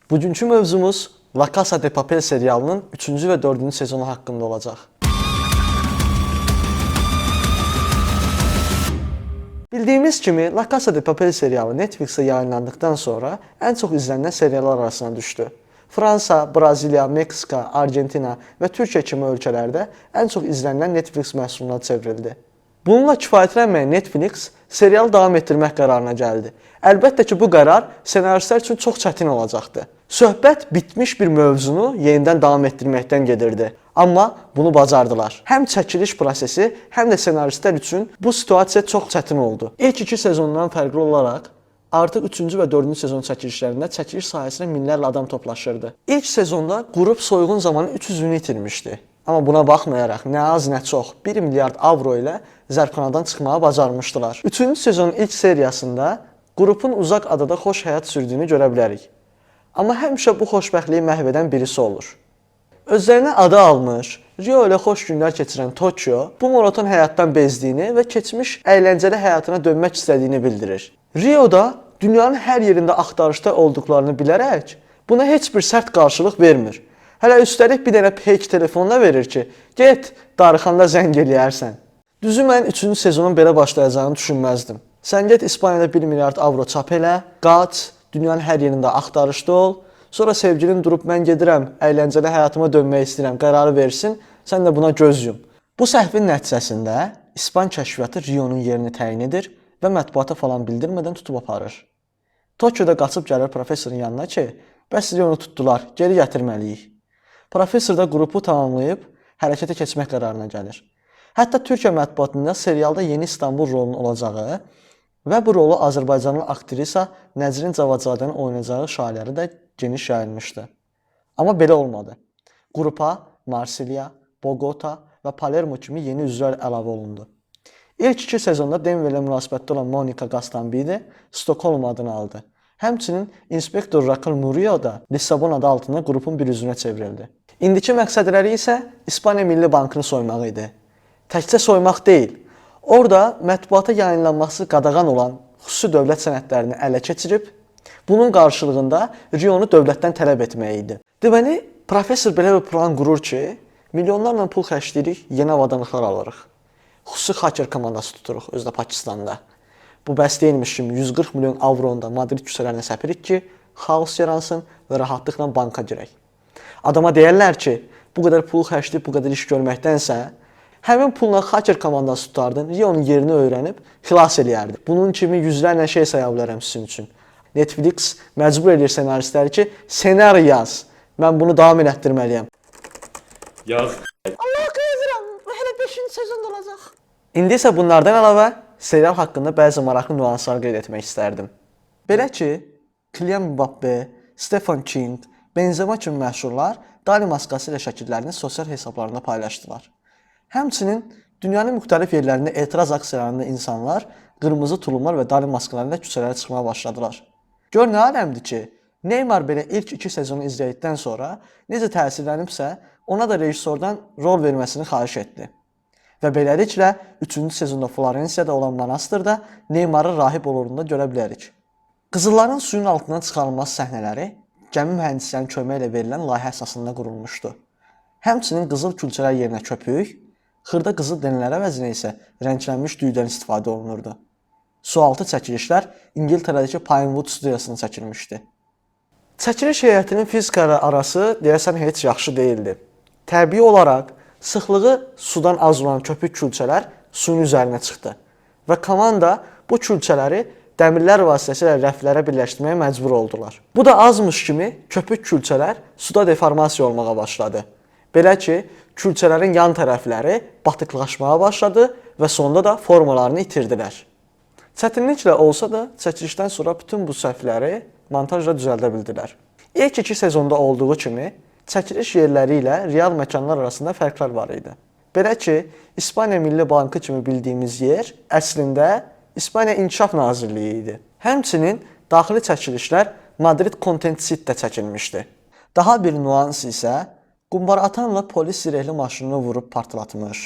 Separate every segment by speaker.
Speaker 1: Bugünkü mövzumuz La Casa de Papel serialının 3-cü və 4-cü sezonu haqqında olacaq. Bildiyimiz kimi La Casa de Papel serialı Netflix'e yayınlandıktan sonra ən çox izlənilən seriallar arasına düşdü. Fransa, Braziliya, Meksika, Argentina və Türkiyə kimi ölkələrdə ən çox izlənilən Netflix məhsuluna çevrildi. Bununla kifayətlənməyən Netflix serialı davam etdirmək qərarına gəldi. Əlbəttə ki, bu qərar senaristlər üçün çox çətin olacaqdı. Söhbət bitmiş bir mövzunu yenidən davam etdirməkdən gedirdi. Amma bunu bacardılar. Həm çəkiliş prosesi, həm də senaristlər üçün bu situasiya çox çətin oldu. İlk 2 sezondan fərqli olaraq artıq 3-cü və 4-cü sezon çəkilişlərində çəkiliş sahəsinə minlərlə adam toplaşırdı. İlk sezonda qrup soyğun zamanı 300-ünü itirmişdi. Amma buna baxmayaraq nə az nə çox 1 milyard avro ilə zərbxanadan çıxmağı bacarmışdılar. 3-cü sezonun ilk seriyasında qrupun uzaq adada xoş həyat sürdüyünü görə bilərik. Amma həmişə bu xoşbəxtliyi məhv edən birisi olur. Özlərinə adı almış, Rio ilə xoş günlər keçirən Tokyo bu monoton həyatdan bezdiyini və keçmiş əyləncəli həyatına dönmək istədiyini bildirir. Rio'da dünyanın hər yerində axtarışda olduqlarını bilərək buna heç bir sərt qarşılıq vermir. Hələ üstəlik bir dənə fake telefonla verir ki, get, darıxanda zəng eləyərsən. Düzü mən 3-cü sezonun belə başlayacağını düşünməzdim. Sən get İspaniyada 1 milyard avro çap elə, qaç, dünyanın hər yerində axtarışda ol, sonra sevgilin durub mən gedirəm, əyləncəli həyatıma dönmək istəyirəm, qərarı versin, sən də buna göz yum. Bu səhvin nəticəsində İspan kəşfiyyatı Rio'nun yerini təyin edir və mətbuata falan bildirmədən tutub aparır. Tokyoda qaçıb gəlir professorun yanına ki, bəs Rio'nu tutdular, geri gətirməliyik. Professor da qrupu tamamlayıb hərəkətə keçmək qərarına gəlir. Hətta Türkiyə mətbuatında serialda Yeni İstanbul rolunun olacağı və bu rolu Azərbaycanlı aktrisa Nəzrin Cavadzadənin oynayacağı şayiələri də geniş yayılmışdı. Amma belə olmadı. Qrupa Marsilya, Bogota və Palermo kimi yeni üzvlər əlavə olundu. İlk 2 sezonda Denverlə münasibətdə olan Monica Gastambide Stockholm adını aldı. Həmçinin inspektor Raquel Murillo da Lissabon adı altında qrupun bir üzvünə çevrildi. İndiki məqsədləri isə İspaniya Milli Bankını soymaq idi. Təkcə soymaq deyil, orada mətbuata yayınlanması qadağan olan xüsusi dövlət sənədlərini ələ keçirib, bunun qarşılığında Rio'nu dövlətdən tələb etmək idi. Deməli, professor belə bir plan qurur ki, milyonlarla pul xərcləyirik, yeni avadanlıqlar alırıq. Xüsusi hacker komandası tuturuq özdə Pakistanda. Bu bəs deyilmiş kimi 140 milyon avronun da Madrid küçələrinə səpirik ki, xaos yaransın və rahatlıqla banka girək. Adama deyərlər ki, bu qədər pul xərcləyib bu qədər iş görməkdənsə, həmin pulla hacker komandası tutardın, Rio'nun yerini öyrənib xilas eləyərdi. Bunun kimi yüzlərlə şey saya bilərəm sizin üçün. Netflix məcbur edir senaristləri ki, ssenari yaz. Mən bunu davam elətdirməliyəm.
Speaker 2: Yaz.
Speaker 1: Allah qızıram, hələ 5-ci sezonda olacaq. İndi isə bunlardan əlavə serial haqqında bəzi maraqlı nüanslar qeyd etmək istərdim. Belə ki, Kylian Mbappé, Stephen King, Benzema kimi məşhurlar Dali maskası ilə şəkillərini sosial hesablarında paylaşdılar. Həmçinin dünyanın müxtəlif yerlərində etiraz aksiyalarında insanlar qırmızı tulumlar və Dali maskalarıyla küçələrə çıxmaya başladılar. Gör nə aləmdir ki, Neymar belə ilk 2 sezonu izlədikdən sonra necə təsirlənibsə, ona da rejissordan rol verməsini xahiş etdi. Və beləliklə 3-cü sezonda Florensiyada olan monastırda Neymarın rahib olurunda görə bilərik. Qızılların suyun altından çıxarılması səhnələri gəmi mühəndislərinin köməyi ilə verilən layihə əsasında qurulmuşdu. Həmçinin qızıl külçələr yerinə köpük, xırda qızıl dənələr əvəzinə isə rənglənmiş düyüdən istifadə olunurdu. Sualtı çəkilişlər İngiltərədəki Pinewood studiyasında çəkilmişdi. Çəkiliş heyətinin fizikləri arası deyəsən heç yaxşı deyildi. Təbii olaraq sıxlığı sudan az olan köpük külçələr suyun üzərinə çıxdı və komanda bu külçələri dəmirlər vasitəsilə rəflərə birləşdirməyə məcbur oldular. Bu da azmış kimi köpük külçələr suda deformasiya olmağa başladı. Belə ki, külçələrin yan tərəfləri batıqlaşmağa başladı və sonda da formalarını itirdilər. Çətinliklə olsa da çəkilişdən sonra bütün bu səhvləri montajla düzəldə bildilər. İlk 2 sezonda olduğu kimi çəkiliş yerləri ilə real məkanlar arasında fərqlər var idi. Belə ki, İspaniya Milli Bankı kimi bildiyimiz yer əslində İspaniya İnkişaf Nazirliyi idi. Həmçinin daxili çəkilişlər Madrid Content City'də çəkilmişdi. Daha bir nüans isə qumbara-atanla polis zirehli maşınını vurub partlatmış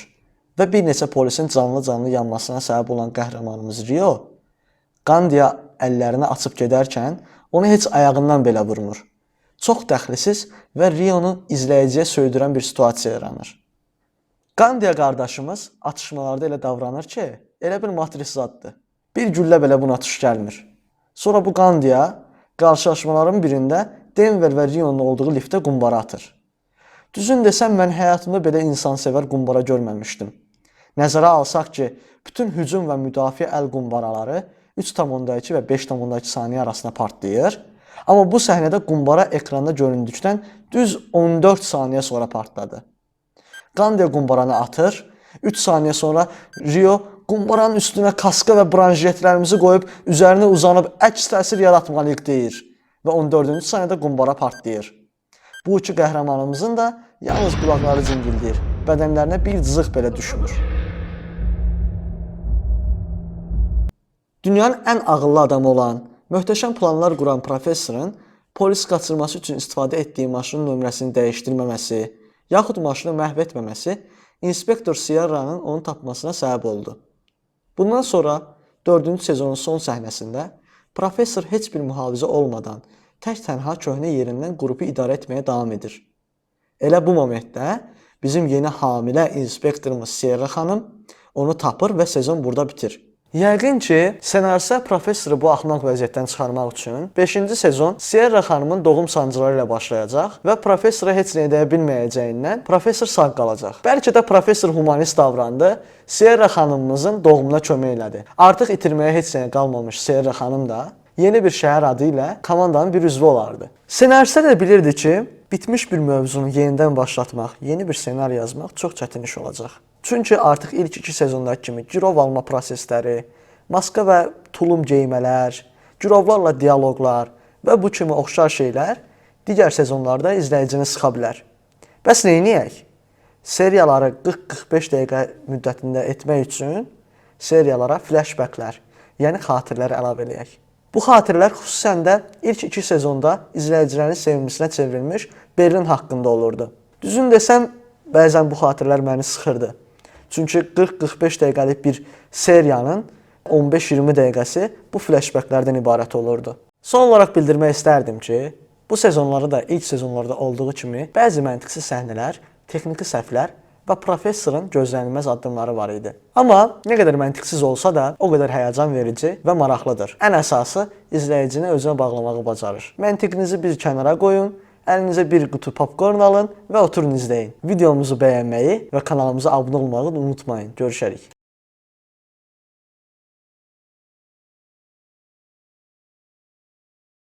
Speaker 1: və bir neçə polisin canlı yanmasına səbəb olan qəhrəmanımız Rio, Gandia əllərini açıb gedərkən onu heç ayağından belə vurmur. Çox dəxlisiz və Rionu izləyiciyə söydürən bir situasiya yaranır. Gandia qardaşımız atışmalarda elə davranır ki, elə bir matris zaddır. Bir güllə belə buna tuş gəlmir. Sonra bu Gandia qarşılaşmaların birində Denver və Rionun olduğu liftə qumbara atır. Düzün desəm, mən həyatımda belə insansevər qumbara görməmişdim. Nəzərə alsaq ki, bütün hücum və müdafiə əl qumbaraları 3,2 və 5,2 saniyə arasında partlayır. Amma bu səhnədə qumbara ekranda göründükdən düz 14 saniyə sonra partladı. Gandia qumbaranı atır. 3 saniyə sonra Rio qumbaranın üstünə kaska və branjetlərimizi qoyub üzərinə uzanıb əks təsir yaratmalıyıq deyir. Və 14-cü saniyədə qumbara partlayır. Bu iki qəhrəmanımızın da yalnız qulaqları cingildəyir. Bədənlərinə bir cızıq belə düşmür. Dünyanın ən ağıllı adamı olan, möhtəşəm planlar quran professorun polis qaçırması üçün istifadə etdiyi maşının nömrəsini dəyişdirməməsi, yaxud maşını məhv etməməsi inspektor Sierra'nın onu tapmasına səbəb oldu. Bundan sonra 4-cü sezonun son səhnəsində professor heç bir mühafizə olmadan tək-tənha köhnə yerindən qrupu idarə etməyə davam edir. Elə bu momentdə bizim yeni hamilə inspektorumuz Sierra xanım onu tapır və sezon burada bitir. Yəqin ki, ssenaristlər professoru bu axmaq vəziyyətdən çıxarmaq üçün 5-ci sezon Sierra xanımın doğum sancıları ilə başlayacaq və professora heç nə edə bilməyəcəyindən professor sağ qalacaq. Bəlkə də professor humanist davrandı, Sierra xanımımızın doğumuna kömək elədi. Artıq itirməyə heç nə qalmamış Sierra xanım da yeni bir şəhər adı ilə komandanın bir üzvü olardı. Ssenaristlər də bilirdi ki, bitmiş bir mövzunu yenidən başlatmaq, yeni bir ssenari yazmaq çox çətin iş olacaq. Çünki artıq ilk 2 sezondakı kimi girov alma prosesləri, maska və tulum geymələr, girovlarla dialoqlar və bu kimi oxşar şeylər digər sezonlarda izləyicini sıxa bilər. Bəs neyniyək? Seriyaları 40-45 dəqiqə müddətində etmək üçün seriyalara flashbacklər, yəni xatirələr əlavə eləyək. Bu xatirələr xüsusən də ilk 2 sezonda izləyicilərin sevimlisinə çevrilmiş Berlin haqqında olurdu. Düzün desəm, bəzən bu xatirələr məni sıxırdı. Çünki 40-45 dəqiqəlik bir seriyanın 15-20 dəqiqəsi bu flashbacklərdən ibarət olurdu. Son olaraq bildirmək istərdim ki, bu sezonlarda da ilk sezonlarda olduğu kimi bəzi məntiqsiz səhnələr, texniki səhvlər və professorun gözlənilməz addımları var idi. Amma nə qədər məntiqsiz olsa da, o qədər həyəcan verici və maraqlıdır. Ən əsası izləyicini özünə bağlamağı bacarır. Məntiqinizi bir kənara qoyun, əlinizə bir qutu popkorn alın və oturun izləyin. Videomuzu bəyənməyi və kanalımıza abunə olmağı unutmayın. Görüşərik.